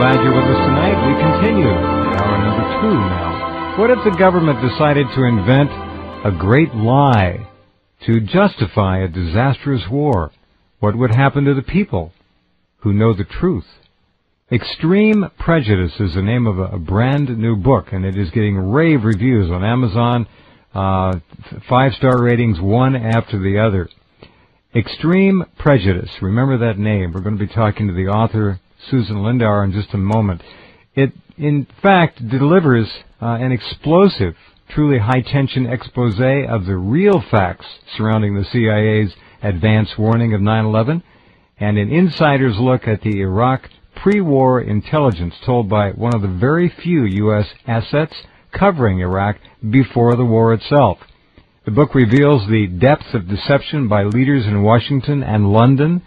glad you're with us tonight. We continue hour number 2 now. What if the government decided to invent a great lie to justify a disastrous war? What would happen to the people who know the truth? Extreme Prejudice is the name of a brand new book, and it is getting rave reviews on Amazon, 5-star ratings, one after the other. Extreme Prejudice. Remember that name. We're going to be talking to the author, Susan Lindauer, in just a moment. It, in fact, delivers an explosive, truly high-tension expose of the real facts surrounding the CIA's advance warning of 9/11, and an insider's look at the Iraq pre-war intelligence told by one of the very few U.S. assets covering Iraq before the war itself. The book reveals the depth of deception by leaders in Washington and London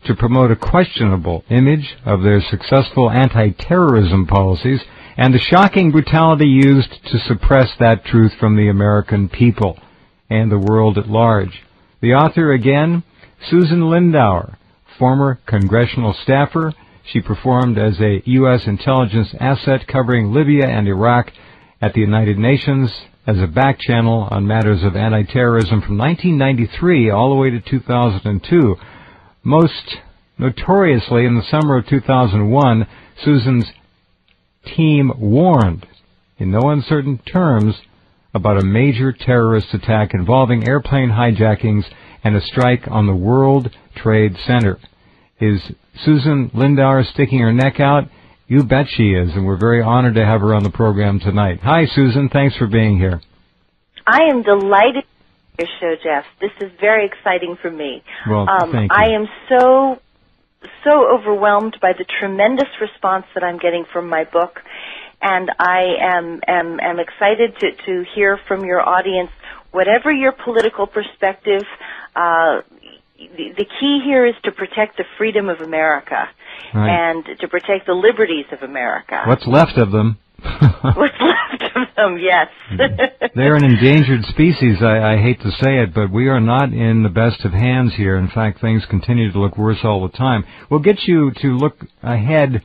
to promote a questionable image of their successful anti-terrorism policies and the shocking brutality used to suppress that truth from the American people and the world at large. The author, again, Susan Lindauer, former congressional staffer. She performed as a U.S. intelligence asset covering Libya and Iraq at the United Nations as a back channel on matters of anti-terrorism from 1993 all the way to 2002. Most notoriously, in the summer of 2001, Susan's team warned, in no uncertain terms, about a major terrorist attack involving airplane hijackings and a strike on the World Trade Center. Is Susan Lindauer sticking her neck out? You bet she is, and we're very honored to have her on the program tonight. Hi, Susan. Thanks for being here. I am delighted to be on your show, Jeff. This is very exciting for me. Well, thank you. I am so overwhelmed by the tremendous response that I'm getting from my book, and I am excited to hear from your audience, whatever your political perspective. The key here is to protect the freedom of America, right, and to protect the liberties of America. What's left of them. What's left of them, yes. They're an endangered species, I hate to say it, but we are not in the best of hands here. In fact, things continue to look worse all the time. We'll get you to look ahead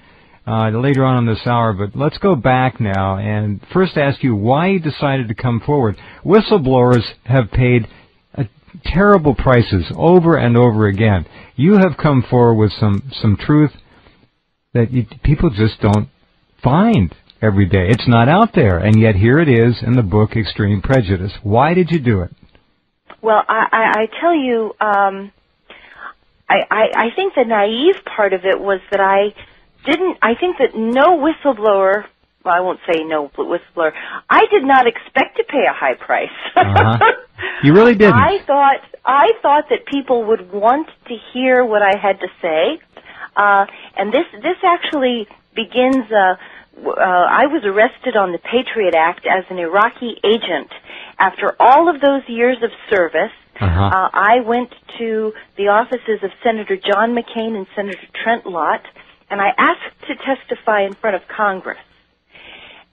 later on in this hour, but let's go back now and first ask you why you decided to come forward. Whistleblowers have paid terrible prices over and over again. You have come forward with some truth that people just don't find every day. It's not out there, and yet here it is in the book Extreme Prejudice. Why did you do it? Well, I tell you, I think the naive part of it was that I think that no whistleblower, well, I won't say no whistleblower, I did not expect to pay a high price. You really didn't? I thought that people would want to hear what I had to say, and this actually begins. I was arrested on the Patriot Act as an Iraqi agent. After all of those years of service, I went to the offices of Senator John McCain and Senator Trent Lott, and I asked to testify in front of Congress.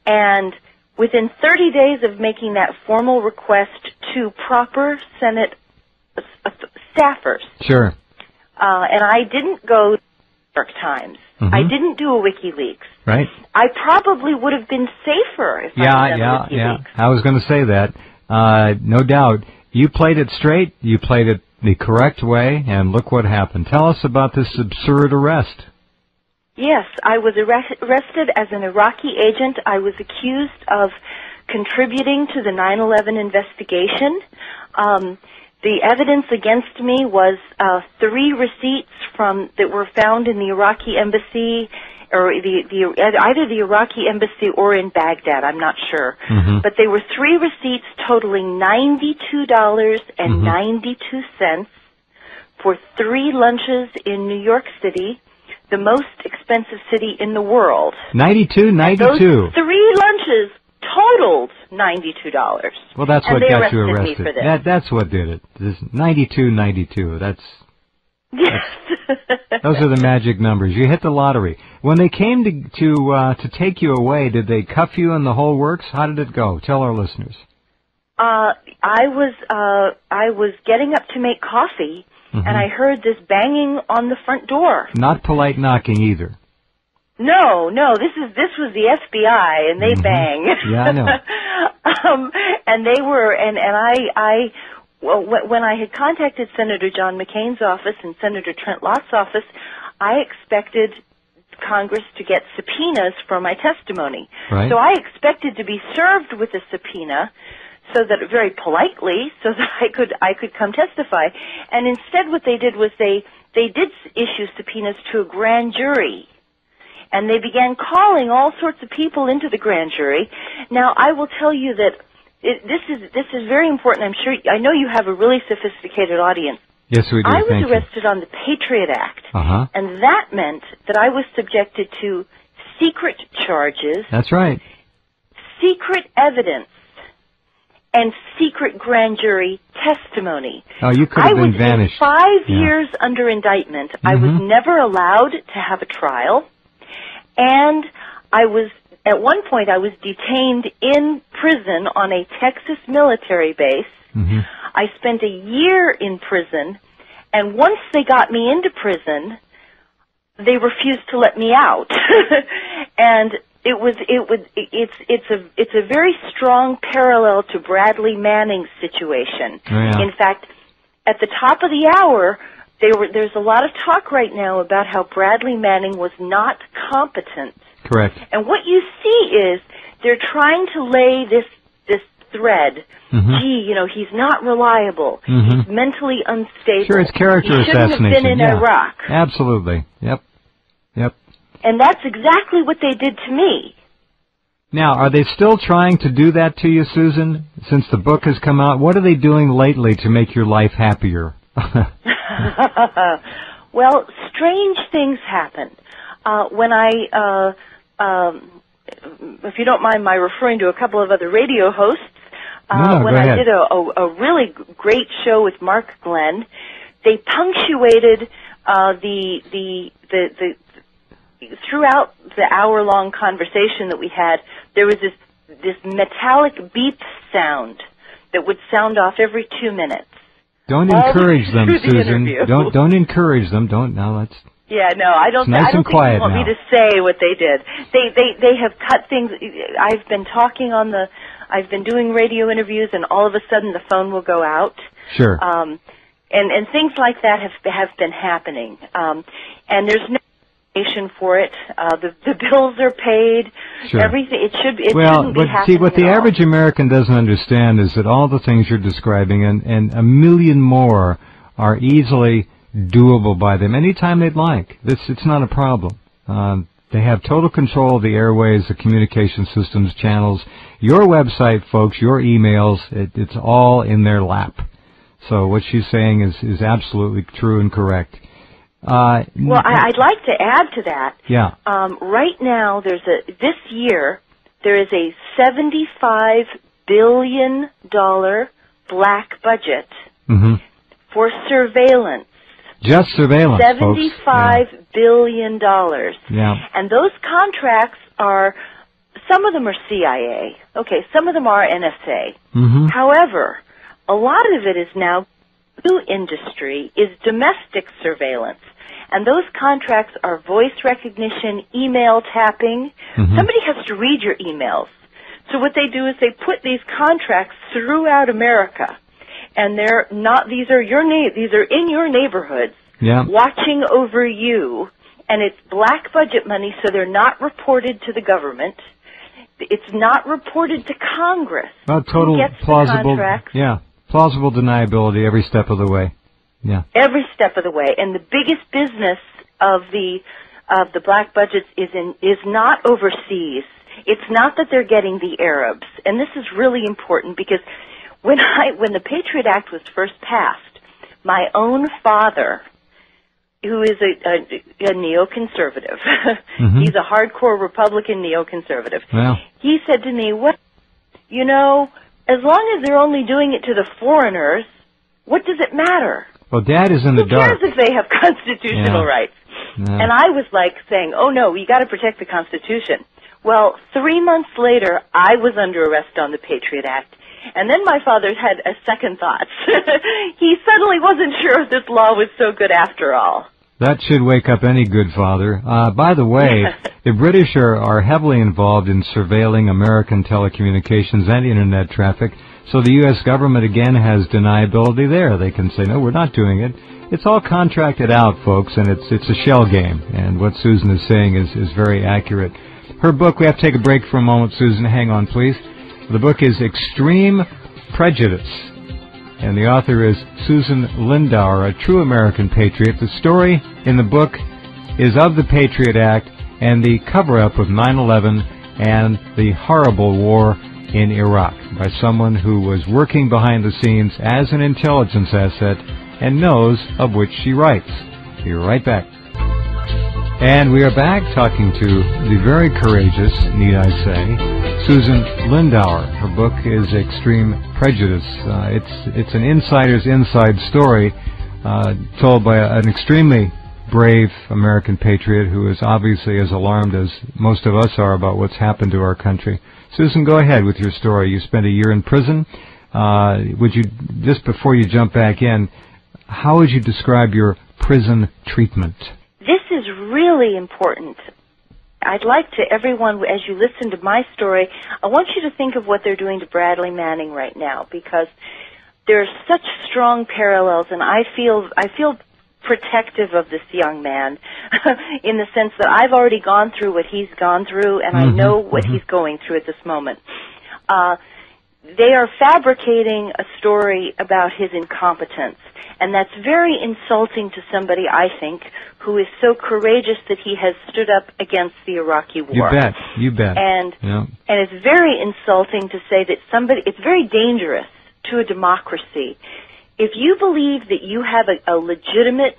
And within 30 days of making that formal request to proper Senate staffers, sure, and I didn't go to the New York Times. I didn't do a WikiLeaks. Right. I probably would have been safer if I had done WikiLeaks. Yeah. I was going to say that. No doubt. You played it straight. You played it the correct way, and look what happened. Tell us about this absurd arrest. Yes, I was arrested as an Iraqi agent. I was accused of contributing to the 9/11 investigation. The evidence against me was 3 receipts that were found in the Iraqi embassy, or either the Iraqi embassy or in Baghdad. I'm not sure, but they were 3 receipts totaling $92.92 for 3 lunches in New York City, the most expensive city in the world. $92. Those 3 lunches totaled $92. Well, that's what got you arrested. Me for this. That's what did it. This $92. Yes. Those are the magic numbers. You hit the lottery. When they came to take you away, did they cuff you in the whole works? How did it go? Tell our listeners. I was getting up to make coffee, and I heard this banging on the front door. Not polite knocking either. No, this was the FBI, and they bang. Yeah, I know. And they were, well, when I had contacted Senator John McCain's office and Senator Trent Lott's office, I expected Congress to get subpoenas for my testimony. Right. So I expected to be served with a subpoena, so that very politely, so that I could come testify. And instead, what they did was they did issue subpoenas to a grand jury. And they began calling all sorts of people into the grand jury. Now, I will tell you that this is very important. I know you have a really sophisticated audience. Yes, we do. I was Thank arrested on the Patriot Act, and that meant that I was subjected to secret charges. That's right. Secret evidence and secret grand jury testimony. Oh, you could have been vanished. I was 5 years under indictment. I was never allowed to have a trial. And at one point, I was detained in prison on a Texas military base. I spent a year in prison, and once they got me into prison, they refused to let me out. And it's a very strong parallel to Bradley Manning's situation. Yeah. In fact, at the top of the hour, there's a lot of talk right now about how Bradley Manning was not competent. Correct. And what you see is they're trying to lay this thread. Gee, he's not reliable. He's mentally unstable. Sure, it's character assassination. He shouldn't have been in Iraq. Absolutely. Yep. And that's exactly what they did to me. Now, are they still trying to do that to you, Susan, since the book has come out? What are they doing lately to make your life happier? Well, strange things happen. When if you don't mind my referring to a couple of other radio hosts, when I did a really great show with Mark Glenn, they punctuated the throughout the hour-long conversation that we had. There was this metallic beep sound that would sound off every 2 minutes. Don't encourage them, Susan. Don't encourage them. Let's. Yeah, no, I don't. Nice I don't and think quiet you want now. me to say what they did. They have cut things. I've been talking I've been doing radio interviews, and all of a sudden the phone will go out. Sure. And things like that have been happening. And there's no explanation for it. The bills are paid. Sure. Everything. It shouldn't be happening. See, what the average American doesn't understand is that all the things you're describing and a million more are easily doable by them anytime they'd like. It's not a problem. They have total control of the airways, the communication systems, channels. Your website, folks, your emails, it's all in their lap. So what she's saying is absolutely true and correct. Well, I'd like to add to that. Yeah. Right now, this year, there is a $75 billion black budget for surveillance. Just surveillance, folks. $75 billion. Yeah. And those contracts some of them are CIA. Okay, some of them are NSA. However, a lot of it is now new industry, is domestic surveillance. And those contracts are voice recognition, email tapping. Somebody has to read your emails. So what they do is they put these contracts throughout America. And these are in your neighborhoods, watching over you, and it's black budget money, so they're not reported to the government. It's not reported to Congress. Well, total plausible, plausible deniability every step of the way. Yeah, every step of the way. And the biggest business of the black budgets is not overseas. It's not that they're getting the Arabs, and this is really important because when the Patriot Act was first passed, my own father, who is a neoconservative, he's a hardcore Republican neoconservative. Wow. He said to me, "Well, as long as they're only doing it to the foreigners, what does it matter? Well, Dad is in the dark. Who cares if they have constitutional rights?" And I was like saying, "Oh no, you got to protect the Constitution." Well, 3 months later, I was under arrest on the Patriot Act. And then my father had a second thought. He suddenly wasn't sure if this law was so good after all. That should wake up any good father. By the way, the British are heavily involved in surveilling American telecommunications and Internet traffic, so the U.S. government again has deniability there. They can say, no, we're not doing it. It's all contracted out, folks, and it's a shell game. And what Susan is saying is very accurate. Her book, we have to take a break for a moment, Susan. Hang on, please. The book is Extreme Prejudice, and the author is Susan Lindauer, a true American patriot. The story in the book is of the Patriot Act and the cover-up of 9/11 and the horrible war in Iraq by someone who was working behind the scenes as an intelligence asset and knows of which she writes. Be right back. And we are back talking to the very courageous, need I say, Susan Lindauer. Her book is Extreme Prejudice. It's an insider's inside story told by an extremely brave American patriot who is obviously as alarmed as most of us are about what's happened to our country. Susan, go ahead with your story. You spent a year in prison. Would you, just before you jump back in, how would you describe your prison treatment? This is really important. I'd like to, everyone, as you listen to my story, I want you to think of what they're doing to Bradley Manning right now, because there are such strong parallels, and I feel protective of this young man in the sense that I've already gone through what he's gone through, and I know what he's going through at this moment. They are fabricating a story about his incompetence, and that's very insulting to somebody, I think, who is so courageous that he has stood up against the Iraqi war. You bet. And it's very insulting to say that it's very dangerous to a democracy. If you believe that you have a legitimate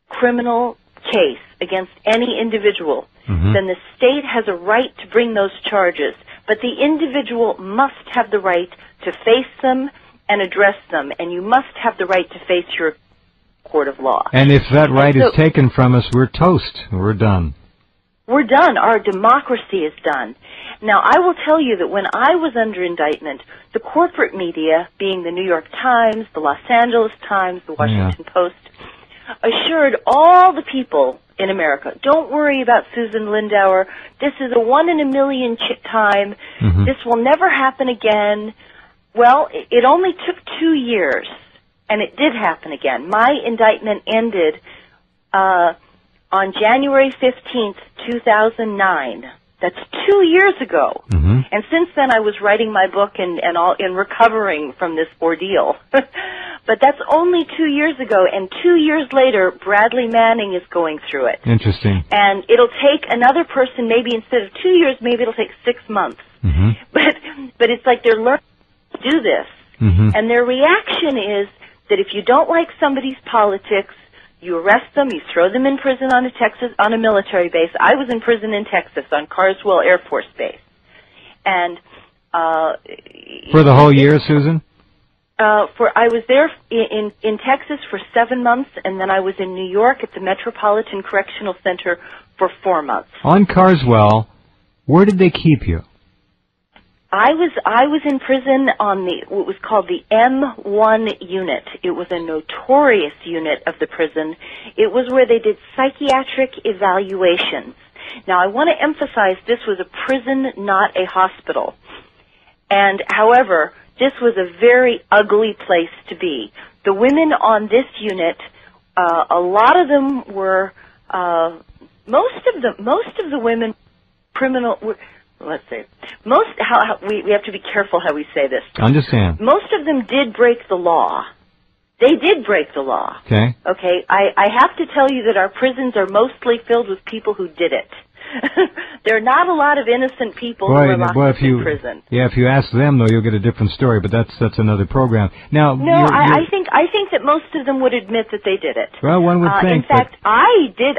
criminal case against any individual, then the state has a right to bring those charges, but the individual must have the right to face them and address them, and you must have the right to face your court of law. And if that right is taken from us, we're toast. We're done. We're done. Our democracy is done. Now, I will tell you that when I was under indictment, the corporate media, being the New York Times, the Los Angeles Times, the Washington Post, assured all the people in America, don't worry about Susan Lindauer. This is a one-in-a-million time. This will never happen again. Well, it only took 2 years, and it did happen again. My indictment ended on January 15th, 2009. That's 2 years ago. And since then, I was writing my book and all in recovering from this ordeal. But that's only 2 years ago, and 2 years later, Bradley Manning is going through it. Interesting. And it'll take another person, maybe instead of 2 years, maybe it'll take 6 months. But it's like they're learning to do this. And their reaction is that if you don't like somebody's politics, you arrest them, you throw them in prison on a military base. I was in prison in Texas on Carswell Air Force Base. And for the whole year, Susan? I was there in Texas for 7 months, and then I was in New York at the Metropolitan Correctional Center for 4 months. On Carswell, where did they keep you? I was in prison on what was called the M1 unit. It was a notorious unit of the prison. It was where they did psychiatric evaluations. Now, I want to emphasize this was a prison, not a hospital. And, however, this was a very ugly place to be. The women on this unit, a lot of them were, most of the women criminal. Let's see. We have to be careful how we say this. Understand. Most of them did break the law. They did break the law. Okay. Okay. I have to tell you that our prisons are mostly filled with people who did it. There are not a lot of innocent people who are locked up in prison. Yeah, if you ask them, though, you'll get a different story. But that's another program. Now, I think that most of them would admit that they did it. Well, one would think. In fact, I did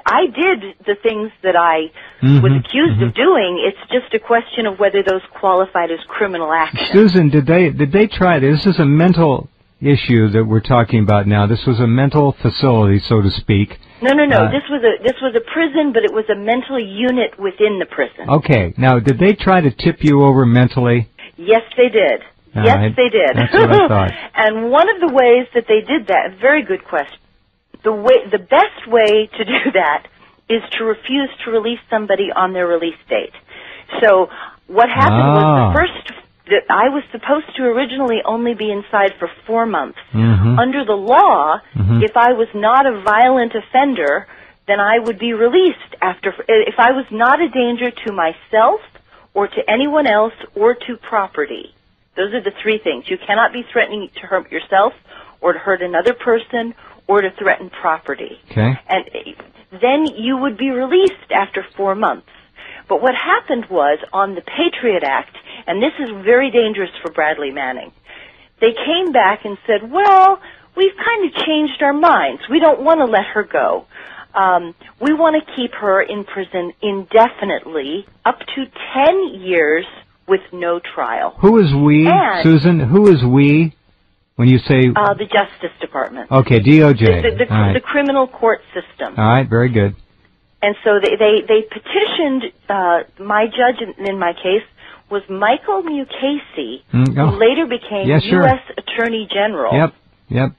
the things that I was accused of doing. It's just a question of whether those qualified as criminal action. Susan, did they try? This is a mental issue that we're talking about now. This was a mental facility, so to speak. No. This was a prison, but it was a mental unit within the prison. Okay. Now, did they try to tip you over mentally? Yes, they did. Yes, they did. That's what I thought. And one of the ways that they did that, very good question. the best way to do that is to refuse to release somebody on their release date. So what happened was I was supposed to originally only be inside for 4 months. Under the law, if I was not a violent offender, then I would be released if I was not a danger to myself or to anyone else or to property. Those are the three things. You cannot be threatening to hurt yourself or to hurt another person or to threaten property. Okay. And then you would be released after 4 months. But what happened was, on the Patriot Act, and this is very dangerous for Bradley Manning, they came back and said, well, we've kind of changed our minds. We don't want to let her go. We want to keep her in prison indefinitely, up to 10 years with no trial. Who is we, Susan? Who is we when you say... the Justice Department. Okay, DOJ. The criminal court system. All right, very good. And so they petitioned, my judge in my case was Michael Mukasey, who later became U.S. Attorney General. Yep.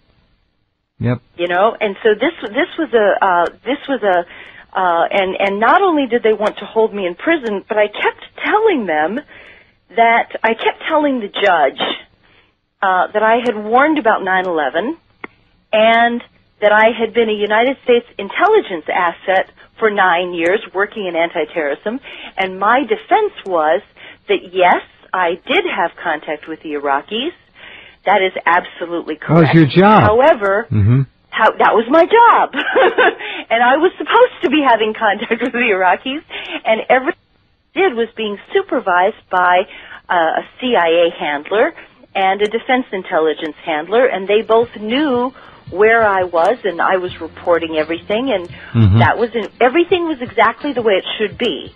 You know, and so this was and not only did they want to hold me in prison, but I kept telling them I kept telling the judge that I had warned about 9/11 and that I had been a United States intelligence asset for 9 years working in anti-terrorism, and my defense was that yes, I did have contact with the Iraqis. That is absolutely correct. Oh, it's your job. However, that was my job. And I was supposed to be having contact with the Iraqis, and everything I did was being supervised by a CIA handler and a defense intelligence handler, and they both knew where I was, and I was reporting everything, and everything was exactly the way it should be.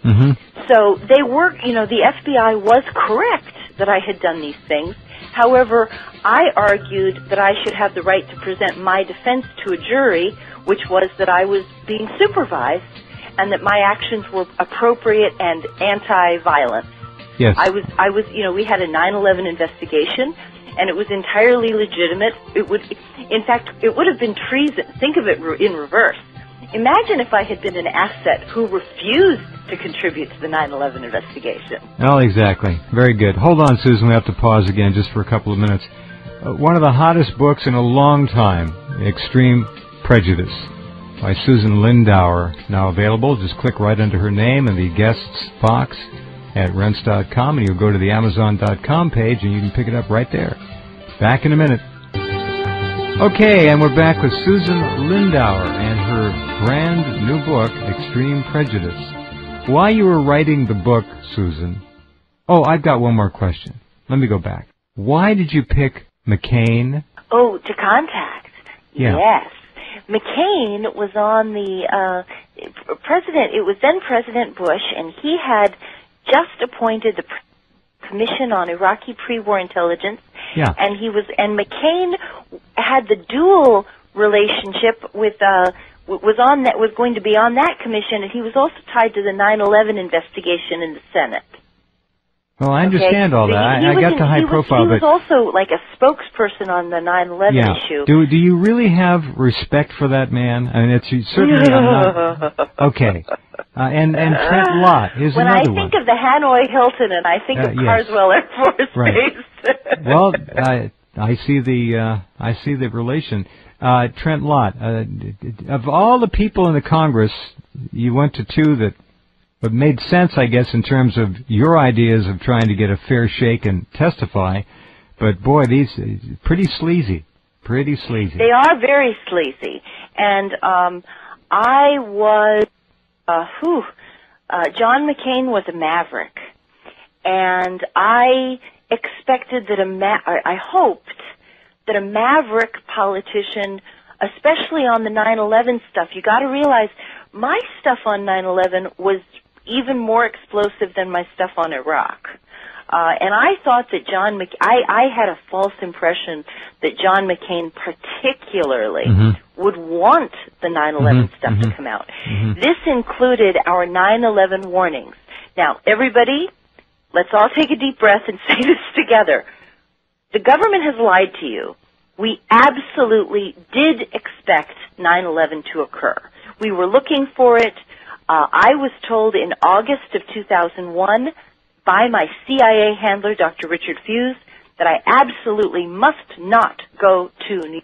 So they were, the FBI was correct that I had done these things. However, I argued that I should have the right to present my defense to a jury, which was that I was being supervised and that my actions were appropriate and anti-violence. Yes. I was, we had a 9/11 investigation, and it was entirely legitimate. In fact, it would have been treason. Think of it in reverse. Imagine if I had been an asset who refused to contribute to the 9/11 investigation. Oh, exactly. Very good. Hold on, Susan. We have to pause again just for a couple of minutes. One of the hottest books in a long time, Extreme Prejudice, by Susan Lindauer, now available. Just click right under her name in the guests box at rense.com, and you'll go to the amazon.com page, and you can pick it up right there. Back in a minute. Okay, and we're back with Susan Lindauer and her brand new book, Extreme Prejudice. While you were writing the book, Susan... Oh, I've got one more question. Let me go back. Why did you pick McCain? Oh, to contact. Yeah. Yes. McCain was on the president. It was then President Bush, and he had just appointed the Commission on Iraqi Pre-War Intelligence. Yeah. And McCain had the dual relationship with was going to be on that commission, and he was also tied to the 9/11 investigation in the Senate. Well, I understand all that. I got the high profile, but he was also like a spokesperson on the 9/11 issue. Do you really have respect for that man? I mean, it's certainly not. Okay. And Trent Lott is when another one. When I think of the Hanoi Hilton, and I think of Carswell Air Force Base. Well, I see the relation. Trent Lott, of all the people in the Congress, you went to two that made sense, I guess, in terms of your ideas of trying to get a fair shake and testify. But boy, these pretty sleazy. They are very sleazy, and I was. John McCain was a maverick, and I expected that I hoped that a maverick politician, especially on the 9/11 stuff, you got to realize my stuff on 9/11 was even more explosive than my stuff on Iraq. And I thought that I had a false impression that John McCain particularly would want the 9/11 stuff to come out. This included our 9/11 warnings. Now, everybody, let's all take a deep breath and say this together. The government has lied to you. We absolutely did expect 9/11 to occur. We were looking for it. I was told in August of 2001 by my CIA handler, Dr. Richard Fuse, that I absolutely must not go to New York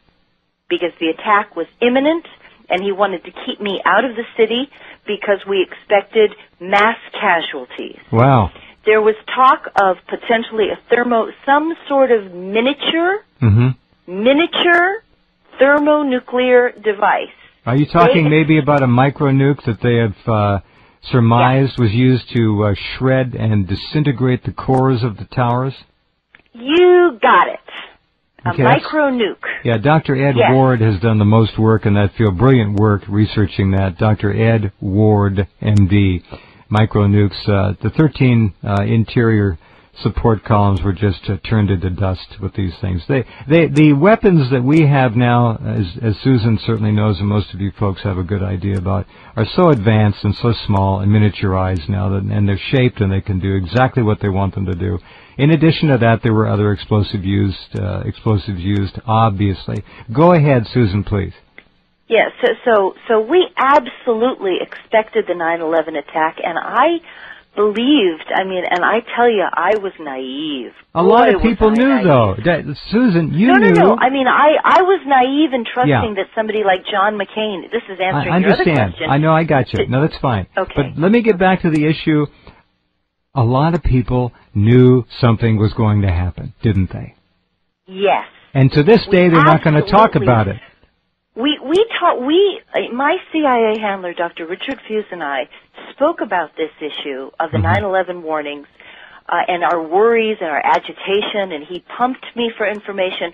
because the attack was imminent, and he wanted to keep me out of the city because we expected mass casualties. Wow. There was talk of potentially some sort of miniature thermonuclear device. Are you talking maybe about a micro-nuke that they have surmised was used to shred and disintegrate the cores of the towers? You got it. Okay, a micro-nuke. Yeah, Dr. Ed Ward has done the most work in that field, brilliant work researching that. Dr. Ed Ward, MD. Micro-nukes, the 13 interior support columns were just turned into dust with these things. The weapons that we have now, as Susan certainly knows and most of you folks have a good idea about, are so advanced and so small and miniaturized now, and they're shaped and they can do exactly what they want them to do. In addition to that, there were other explosives used, obviously. Go ahead, Susan, please. Yes, so we absolutely expected the 9/11 attack, and I believed, and I tell you, I was naive. A lot of people knew, though. Susan, you knew. No. I was naive in trusting that somebody like John McCain, this is answering your other question. I know, I got you. No, that's fine. Okay. But let me get back to the issue. A lot of people knew something was going to happen, didn't they? Yes. And to this day, they're not going to talk about it. My CIA handler, Dr. Richard Fuse, and I spoke about this issue of the 9/11 warnings and our worries and our agitation, and he pumped me for information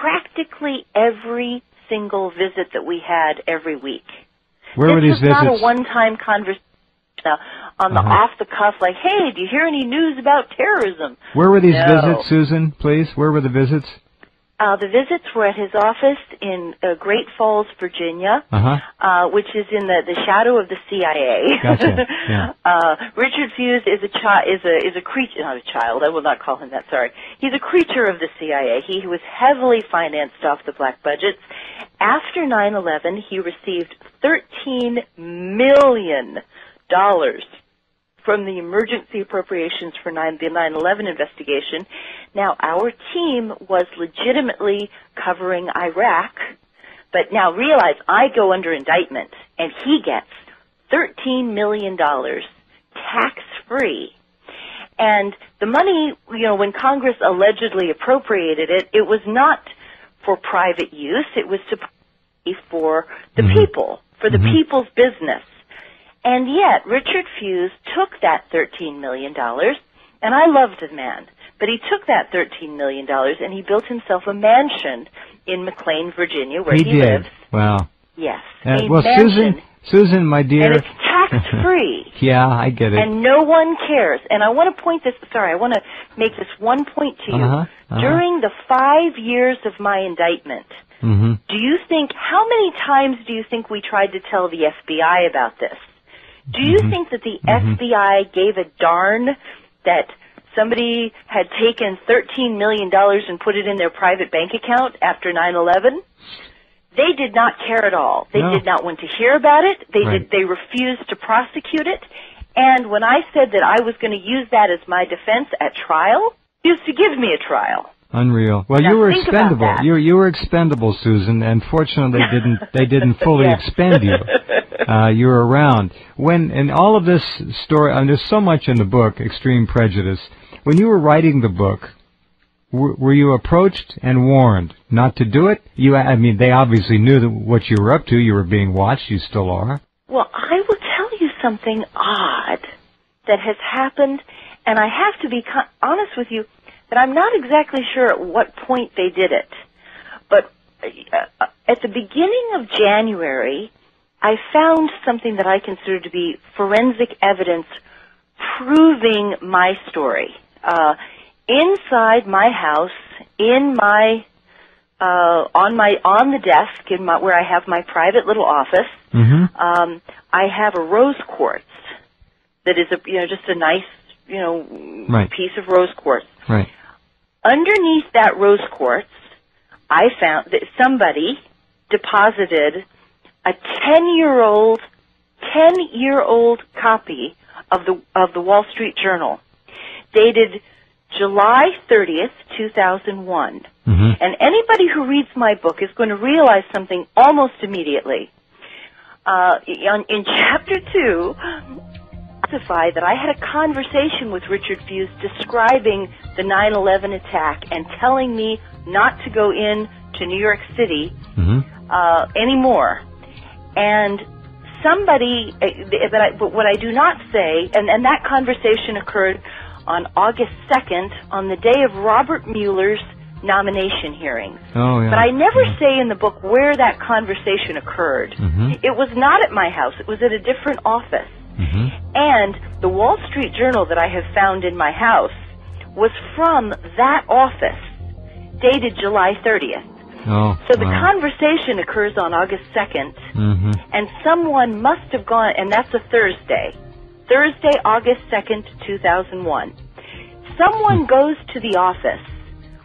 practically every single visit that we had every week. Where were these visits? This was not a one-time conversation on the off-the-cuff, like, hey, do you hear any news about terrorism? Where were these visits, Susan, please? Where were the visits? The visits were at his office in Great Falls, Virginia, which is in the shadow of the CIA. Gotcha. Yeah. Richard Fuse is a creature, not a child. I will not call him that. Sorry, he's a creature of the CIA. He was heavily financed off the black budgets. After 9/11, he received $13 million from the emergency appropriations for the 9/11 investigation. Now, our team was legitimately covering Iraq, but now realize I go under indictment, and he gets $13 million tax-free. And the money, when Congress allegedly appropriated it, it was not for private use. It was to pay for the people, for the people's business. And yet, Richard Fuse took that $13 million, and I loved the man, but he took that $13 million and he built himself a mansion in McLean, Virginia, where he lives. Wow. Yes. Well, Susan, my dear. And it's tax-free. Yeah, I get it. And no one cares. And I want to make this one point to you. During the 5 years of my indictment, how many times do you think we tried to tell the FBI about this? Do you think that the FBI gave a darn that somebody had taken $13 million and put it in their private bank account after 9/11? They did not care at all. They did not want to hear about it. They refused to prosecute it. And when I said that I was going to use that as my defense at trial, they used to give me a trial. Unreal. Well, you were expendable. You were expendable, Susan, and fortunately they didn't fully expend you. You were around. In all of this story, and there's so much in the book, Extreme Prejudice. When you were writing the book, were you approached and warned not to do it? They obviously knew what you were up to. You were being watched. You still are. Well, I will tell you something odd that has happened, and I have to be honest with you that I'm not exactly sure at what point they did it. But at the beginning of January, I found something that I consider to be forensic evidence proving my story. Inside my house, on the desk where I have my private little office, I have a rose quartz that is just a nice piece of rose quartz. Right. Underneath that rose quartz, I found that somebody deposited a 10-year-old copy of the Wall Street Journal, dated July 30th, 2001. And anybody who reads my book is going to realize something almost immediately. In Chapter 2, I specify that I had a conversation with Richard Fuse describing the 9/11 attack and telling me not to go in to New York City anymore. And somebody, but what I do not say, and that conversation occurred on August 2nd, on the day of Robert Mueller's nomination hearings. Oh, yeah. But I never say in the book where that conversation occurred. It was not at my house. It was at a different office. And the Wall Street Journal that I have found in my house was from that office, dated July 30th. Oh, so the conversation occurs on August 2nd, and someone must have gone, and that's a Thursday, August 2nd, 2001. Someone goes to the office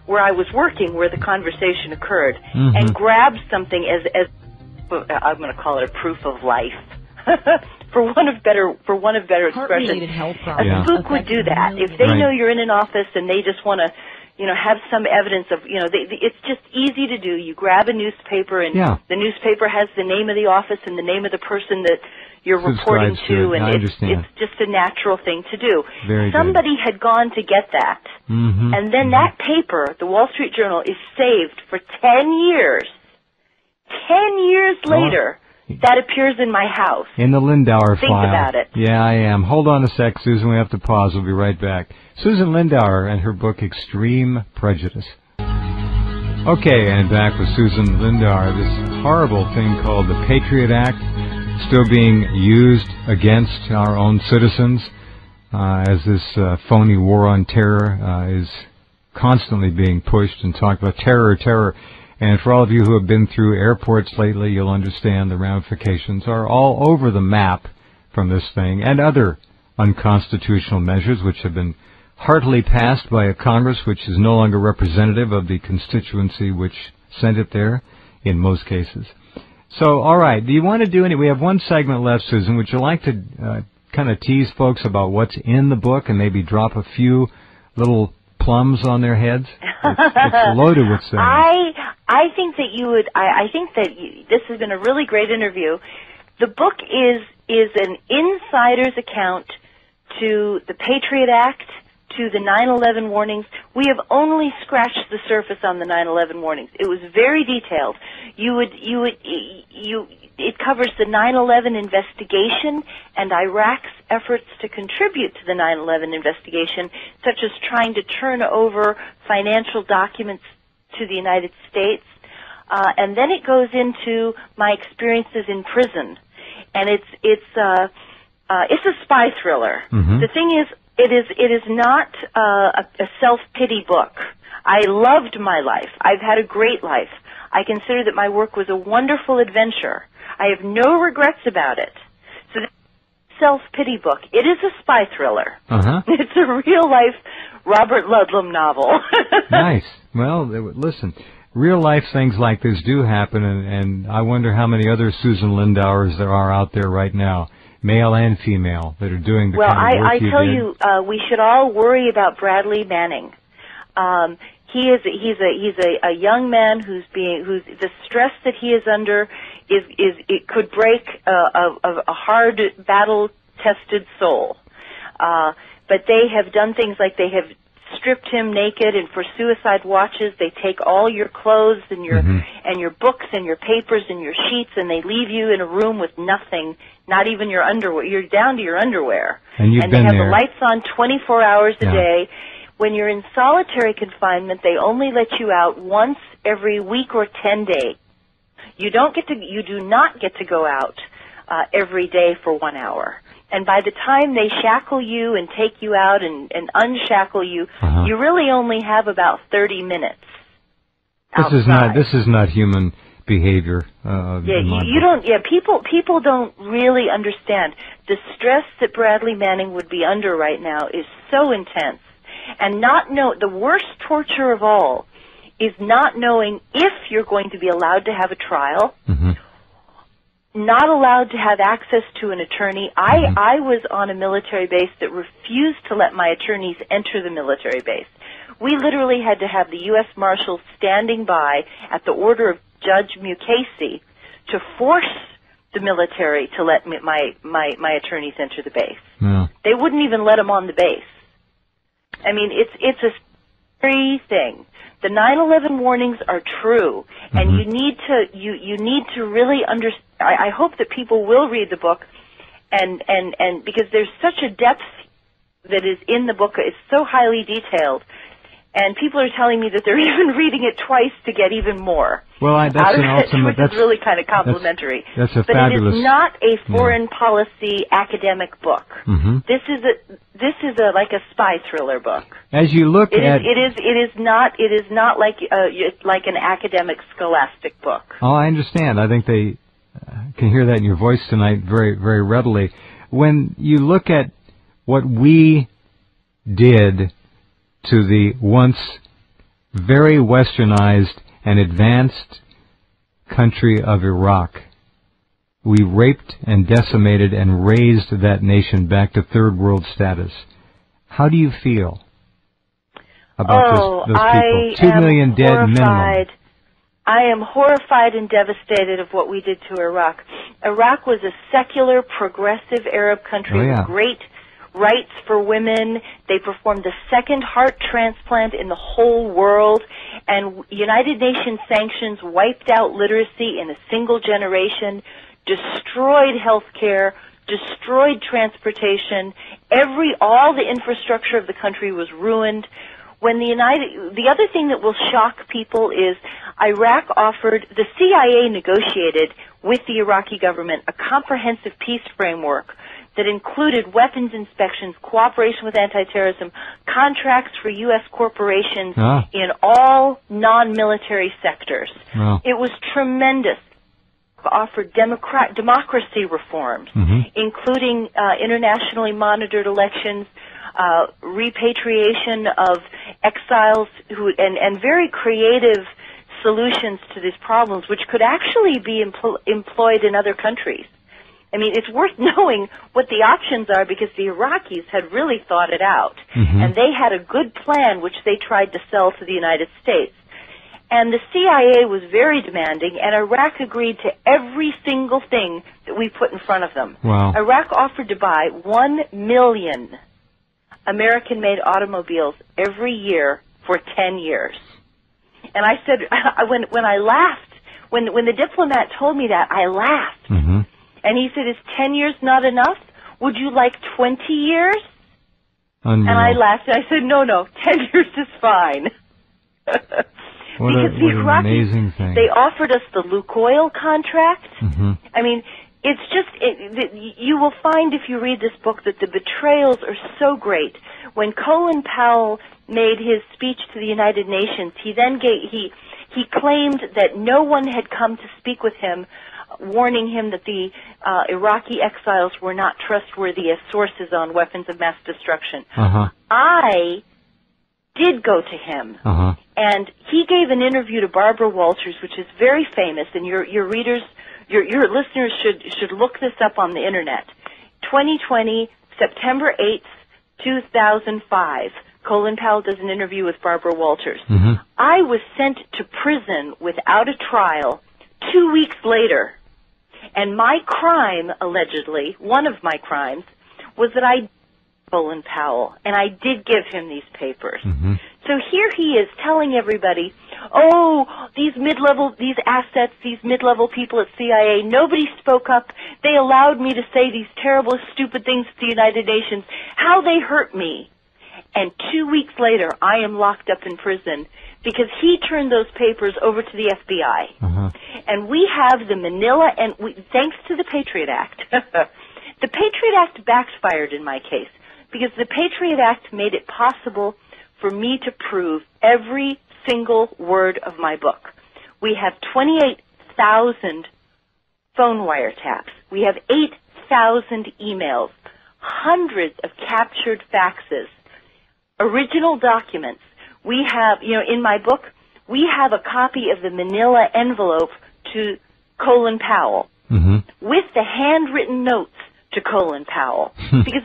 where I was working, where the conversation occurred, and grabs something as I'm going to call it a proof of life, for one of better expression. A spook would do that if they know you're in an office and they just want to, have some evidence of, it's just easy to do. You grab a newspaper, and the newspaper has the name of the office and the name of the person that you're reporting to, and it's just a natural thing to do. Somebody had gone to get that, and then that paper, the Wall Street Journal, is saved for 10 years. 10 years later, that appears in my house. In the Lindauer file. Think about it. Yeah, I am. Hold on a sec, Susan. We have to pause. We'll be right back. Susan Lindauer and her book, Extreme Prejudice. Okay, and back with Susan Lindauer. This horrible thing called the Patriot Act, still being used against our own citizens, as this phony war on terror is constantly being pushed and talked about. Terror. And for all of you who have been through airports lately, you'll understand the ramifications are all over the map from this thing, and other unconstitutional measures which have been heartily passed by a Congress which is no longer representative of the constituency which sent it there in most cases. So, all right, do you want to do any? We have one segment left, Susan. Would you like to kind of tease folks about what's in the book and maybe drop a few little plums on their heads? It's loaded with things. I think that you would. I think that this has been a really great interview. The book is an insider's account to the Patriot Act, to the 9/11 warnings. We have only scratched the surface on the 9/11 warnings. It was very detailed. It covers the 9/11 investigation and Iraq's efforts to contribute to the 9/11 investigation, such as trying to turn over financial documents to the United States. And then it goes into my experiences in prison. And it's a spy thriller. The thing is, it is not a self-pity book. I loved my life. I've had a great life. I consider that my work was a wonderful adventure. I have no regrets about it. So this is a self-pity book. It is a spy thriller. It's a real-life Robert Ludlum novel. Nice. Well, listen, real-life things like this do happen, and I wonder how many other Susan Lindauers there are out there right now, male and female, that are doing the kind of work you did. Well, I tell you, we should all worry about Bradley Manning. He's a young man who's the stress that he is under it could break a hard battle-tested soul. But they have done things like they have stripped him naked, and for suicide watches they take all your clothes and your books and your papers and your sheets, and they leave you in a room with nothing, not even your underwear. You're down to your underwear. And they have the lights on 24 hours a day. When you're in solitary confinement, they only let you out once every week or 10 days. You do not get to go out every day for 1 hour. And by the time they shackle you and take you out and unshackle you, you really only have about 30 minutes outside. This is not human behavior. People don't really understand. The stress that Bradley Manning would be under right now is so intense. And the worst torture of all is not knowing if you're going to be allowed to have a trial, not allowed to have access to an attorney. I was on a military base that refused to let my attorneys enter the military base. We literally had to have the U.S. Marshals standing by at the order of Judge Mukasey to force the military to let my attorneys enter the base. Yeah. They wouldn't even let them on the base. I mean, it's a scary thing. The 9/11 warnings are true, and you need to really understand. I hope that people will read the book, and because there's such a depth that is in the book. It's so highly detailed, and people are telling me that they're even reading it twice to get even more. Well, that's an ultimate. Which is really kind of complimentary. That's a but fabulous. But it is not a foreign policy academic book. This is like a spy thriller book. As you look at it is not like an academic scholastic book. Oh, I understand. I think they can hear that in your voice tonight very, very readily. When you look at what we did to the once very westernized and advanced country of Iraq, we raped and decimated and raised that nation back to third world status. How do you feel about those people? 2 million dead minimum. I am horrified and devastated of what we did to Iraq. Iraq was a secular, progressive Arab country with great rights for women. They performed the second heart transplant in the whole world, and United Nations sanctions wiped out literacy in a single generation, destroyed health care, destroyed transportation. All the infrastructure of the country was ruined. The other thing that will shock people is the CIA negotiated with the Iraqi government a comprehensive peace framework that included weapons inspections, cooperation with anti-terrorism, contracts for U.S. corporations in all non-military sectors. It was tremendous. Offered democracy reforms, including internationally monitored elections, repatriation of exiles, and very creative solutions to these problems, which could actually be employed in other countries. I mean, it's worth knowing what the options are because the Iraqis had really thought it out, and they had a good plan which they tried to sell to the United States. And the CIA was very demanding, and Iraq agreed to every single thing that we put in front of them. Wow. Iraq offered to buy 1 million American-made automobiles every year for 10 years. And I said, when I laughed, when the diplomat told me that, I laughed. And he said, is 10 years not enough? Would you like 20 years? Unreal. And I laughed, and I said, no, 10 years is fine. What because the Iraqis, amazing thing. They offered us the Lukoil contract. I mean, it's just, you will find if you read this book that the betrayals are so great. When Colin Powell made his speech to the United Nations, he claimed that no one had come to speak with him, warning him that the Iraqi exiles were not trustworthy as sources on weapons of mass destruction. I did go to him, and he gave an interview to Barbara Walters, which is very famous, and your readers, your listeners should look this up on the internet. 2020, September 8th, 2005. Colin Powell does an interview with Barbara Walters. I was sent to prison without a trial 2 weeks later, and my crime, allegedly, one of my crimes, was that I Colin Powell, and I did give him these papers. So here he is telling everybody, these assets, these mid-level people at CIA, nobody spoke up. They allowed me to say these terrible, stupid things to the United Nations. How they hurt me. And 2 weeks later, I am locked up in prison because he turned those papers over to the FBI. And we have the Manila, and thanks to the Patriot Act, the Patriot Act backfired in my case because the Patriot Act made it possible for me to prove every single word of my book. We have 28,000 phone wiretaps. We have 8,000 emails, hundreds of captured faxes, original documents. We have, in my book, we have a copy of the Manila envelope to Colin Powell. with the handwritten notes to Colin Powell because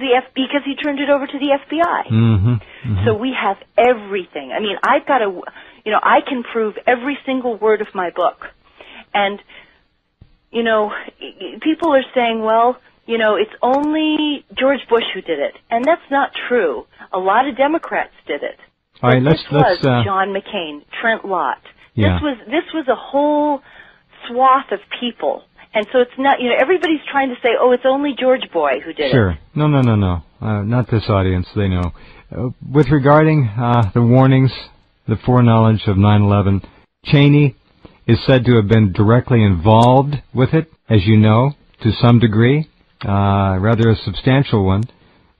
he turned it over to the FBI. So we have everything. I mean, I've got I can prove every single word of my book. And, people are saying, well, it's only George Bush who did it. And that's not true. A lot of Democrats did it. All right, let's John McCain, Trent Lott. Yeah. This was a whole swath of people. And so it's not, everybody's trying to say, oh, it's only George Boy who did it. Sure. No. Not this audience. They know. With regarding the warnings, the foreknowledge of 9/11, Cheney is said to have been directly involved with it, as you know, to some degree, rather a substantial one.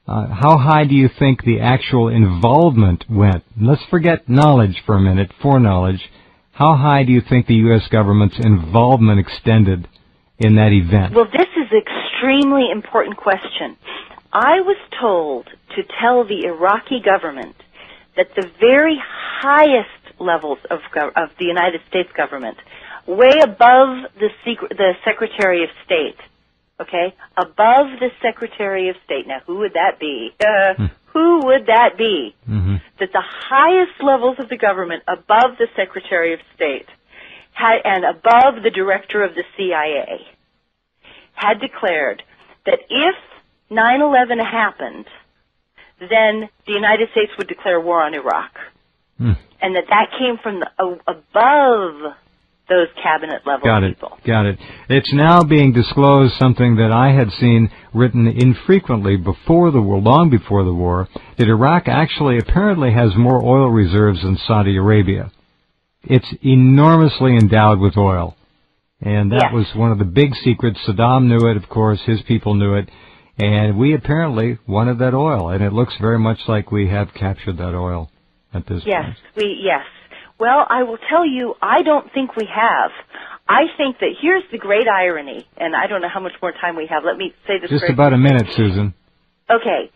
How high do you think the actual involvement went? Let's forget knowledge for a minute, foreknowledge. How high do you think the U.S. government's involvement extended in that event? Well, this is an extremely important question. I was told to tell the Iraqi government that the very highest levels of the United States government, way above the Secretary of State, okay, above the Secretary of State. Now, who would that be? Who would that be? That the highest levels of the government, above the Secretary of State, and above the Director of the CIA, had declared that if 9/11 happened, then the United States would declare war on Iraq. And that came from above those cabinet level people. Got it. It's now being disclosed, something that I had seen written infrequently before the war, long before the war, that Iraq actually apparently has more oil reserves than Saudi Arabia. It's enormously endowed with oil. And that was one of the big secrets. Saddam knew it, of course, his people knew it. And we apparently wanted that oil. And it looks very much like we have captured that oil at this point. Yes. Well, I will tell you, I don't think we have. I think that here's the great irony, and I don't know how much more time we have. Let me say this just about a minute, Susan. Okay.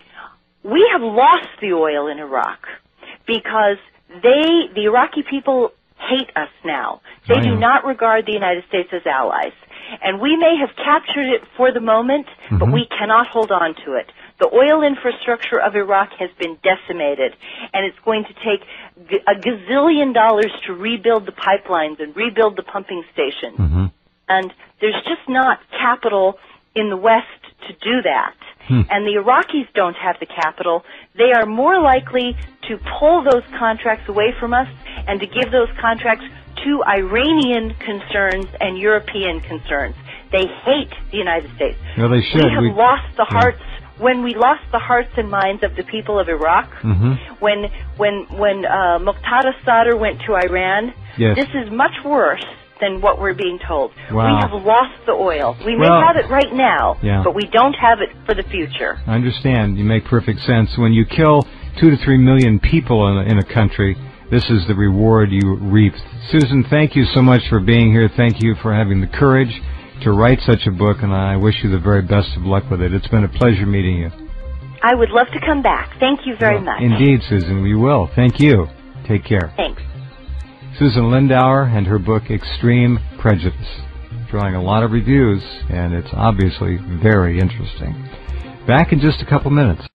We have lost the oil in Iraq because the Iraqi people hate us now. They do not regard the United States as allies. And we may have captured it for the moment, but we cannot hold on to it. The oil infrastructure of Iraq has been decimated, and it's going to take a gazillion dollars to rebuild the pipelines and rebuild the pumping stations. And there's just not capital in the West to do that. And the Iraqis don't have the capital. They are more likely to pull those contracts away from us and to give those contracts to Iranian concerns and European concerns. They hate the United States. Well, they should. We have lost the hearts. When we lost the hearts and minds of the people of Iraq, when Muqtada Sadr went to Iran, this is much worse than what we're being told. Wow. We have lost the oil. We may have it right now, but we don't have it for the future. I understand. You make perfect sense. When you kill 2 to 3 million people in a country, this is the reward you reap. Susan, thank you so much for being here. Thank you for having the courage to write such a book, and I wish you the very best of luck with it. It's been a pleasure meeting you. I would love to come back. Thank you very much. Indeed, Susan, we will. Thank you. Take care. Thanks. Susan Lindauer and her book, Extreme Prejudice. Drawing a lot of reviews, and it's obviously very interesting. Back in just a couple minutes.